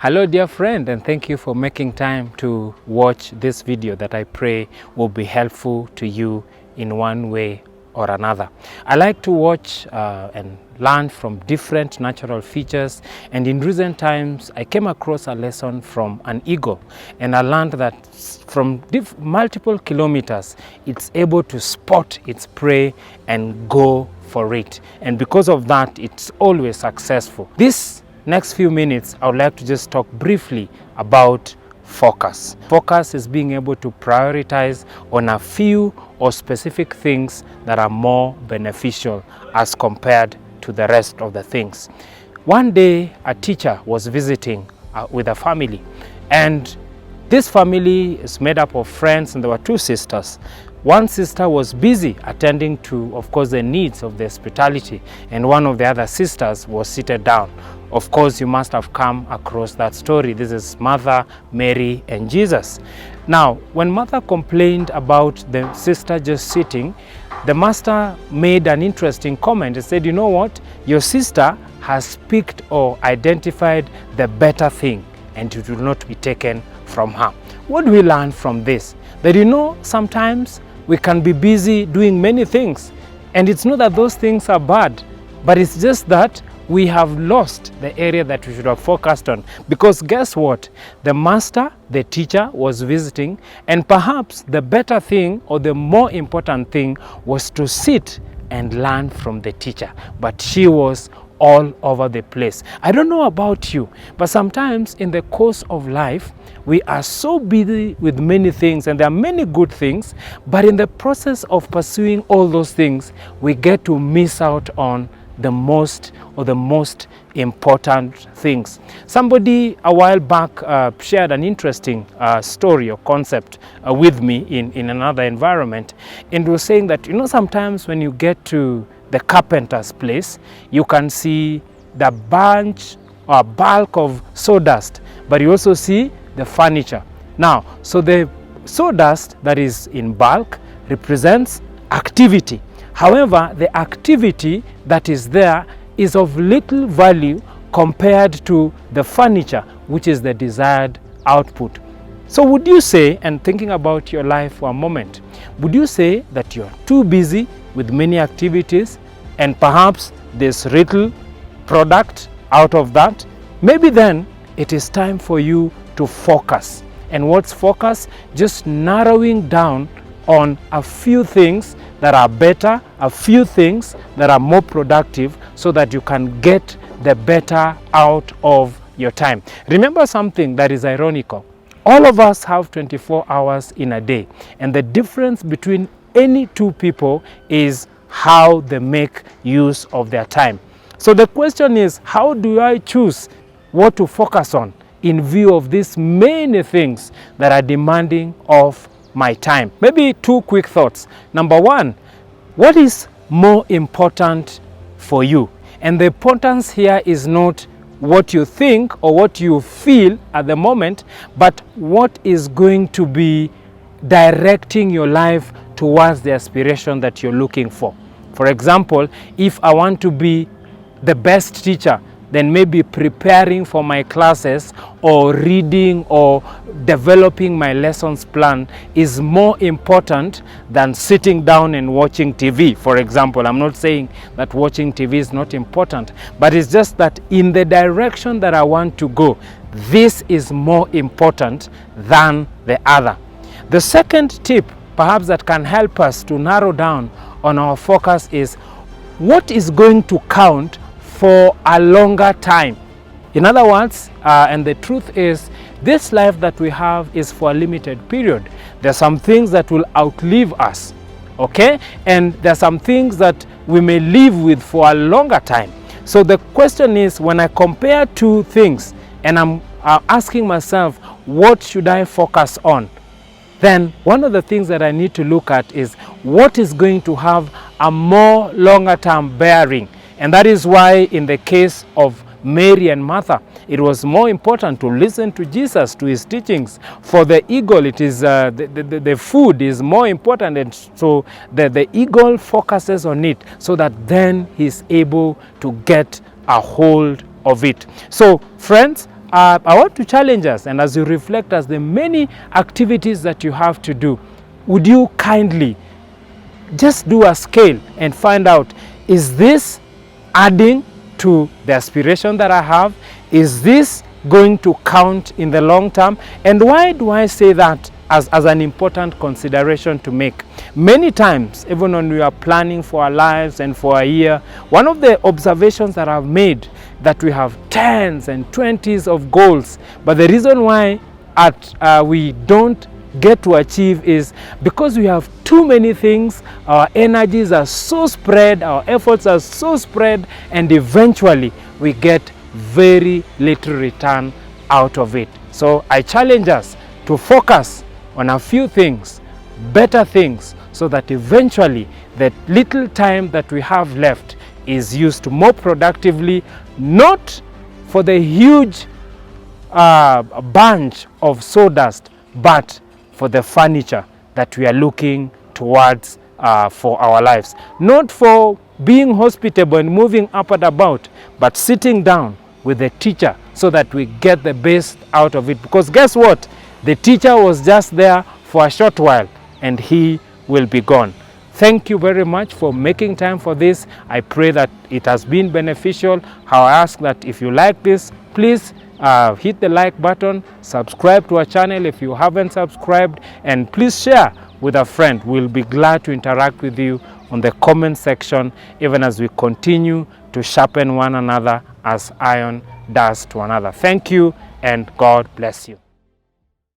Hello dear friend, and thank you for making time to watch this video that I pray will be helpful to you in one way or another. I like to watch and learn from different natural features, and in recent times I came across a lesson from an eagle, and I learned that from multiple kilometers it's able to spot its prey and go for it, and because of that it's always successful. This next few minutes, I would like to just talk briefly about focus. Focus is being able to prioritize on a few or specific things that are more beneficial as compared to the rest of the things. One day, a teacher was visiting with a family, and this family is made up of friends, and there were two sisters. One sister was busy attending to, of course, the needs of the hospitality, and one of the other sisters was seated down. Of course, you must have come across that story. This is Martha, Mary, and Jesus. Now, when Martha complained about the sister just sitting, the master made an interesting comment. He said, you know what? Your sister has picked or identified the better thing, and it will not be taken from her. What do we learn from this? That sometimes we can be busy doing many things, and it's not that those things are bad, but it's just that we have lost the area that we should have focused on. Because guess what? The master, the teacher, was visiting, and perhaps the better thing or the more important thing was to sit and learn from the teacher. But she was all over the place. I don't know about you, but sometimes in the course of life, we are so busy with many things, and there are many good things, but in the process of pursuing all those things, we get to miss out on the most important things. Somebody a while back shared an interesting story or concept with me in another environment, and was saying that sometimes when you get to the carpenter's place, you can see the bunch or bulk of sawdust, but you also see the furniture. Now, so the sawdust that is in bulk represents activity. However, the activity that is there is of little value compared to the furniture, which is the desired output. So would you say, and thinking about your life for a moment, would you say that you're too busy with many activities and perhaps there's little product out of that? Maybe then it is time for you to focus. And what's focus? Just narrowing down on a few things that are better, a few things that are more productive, so that you can get the better out of your time. Remember something that is ironical. All of us have 24 hours in a day, and the difference between any two people is how they make use of their time. So the question is, how do I choose what to focus on in view of these many things that are demanding of my time? Maybe two quick thoughts. Number one, what is more important for you? And the importance here is not what you think or what you feel at the moment, but what is going to be directing your life towards the aspiration that you're looking for. For example, if I want to be the best teacher, then maybe preparing for my classes or reading or developing my lessons plan is more important than sitting down and watching TV. For example, I'm not saying that watching TV is not important, but it's just that in the direction that I want to go, this is more important than the other. The second tip, perhaps, that can help us to narrow down on our focus is what is going to count for a longer time. In other words, and the truth is, this life that we have is for a limited period. There are some things that will outlive us, okay? And there are some things that we may live with for a longer time. So the question is, when I compare two things and I'm asking myself, what should I focus on? Then one of the things that I need to look at is what is going to have a more longer term bearing. And that is why in the case of Mary and Martha, it was more important to listen to Jesus, to his teachings. For the eagle, it is the food is more important, and so the eagle focuses on it, so that then he's able to get a hold of it. So friends, I want to challenge us, and as you reflect as the many activities that you have to do, would you kindly just do a scale and find out, is this adding to the aspiration that I have? Is this going to count in the long term? And why do I say that as an important consideration to make? Many times, even when we are planning for our lives and for a year, one of the observations that I've made, that we have 10s and 20s of goals, but the reason why we don't get to achieve is because we have too many things. Our energies are so spread, our efforts are so spread, and eventually we get very little return out of it. So I challenge us to focus on a few things, better things, so that eventually the little time that we have left is used more productively, not for the huge bunch of sawdust, but for the furniture that we are looking towards for our lives. Not for being hospitable and moving up and about, but sitting down with the teacher so that we get the best out of it. Because guess what? The teacher was just there for a short while and he will be gone. Thank you very much for making time for this. I pray that it has been beneficial. I ask that if you like this, please hit the like button, subscribe to our channel if you haven't subscribed, and please share with a friend. We'll be glad to interact with you on the comment section, even as we continue to sharpen one another as iron does to another. Thank you, and God bless you.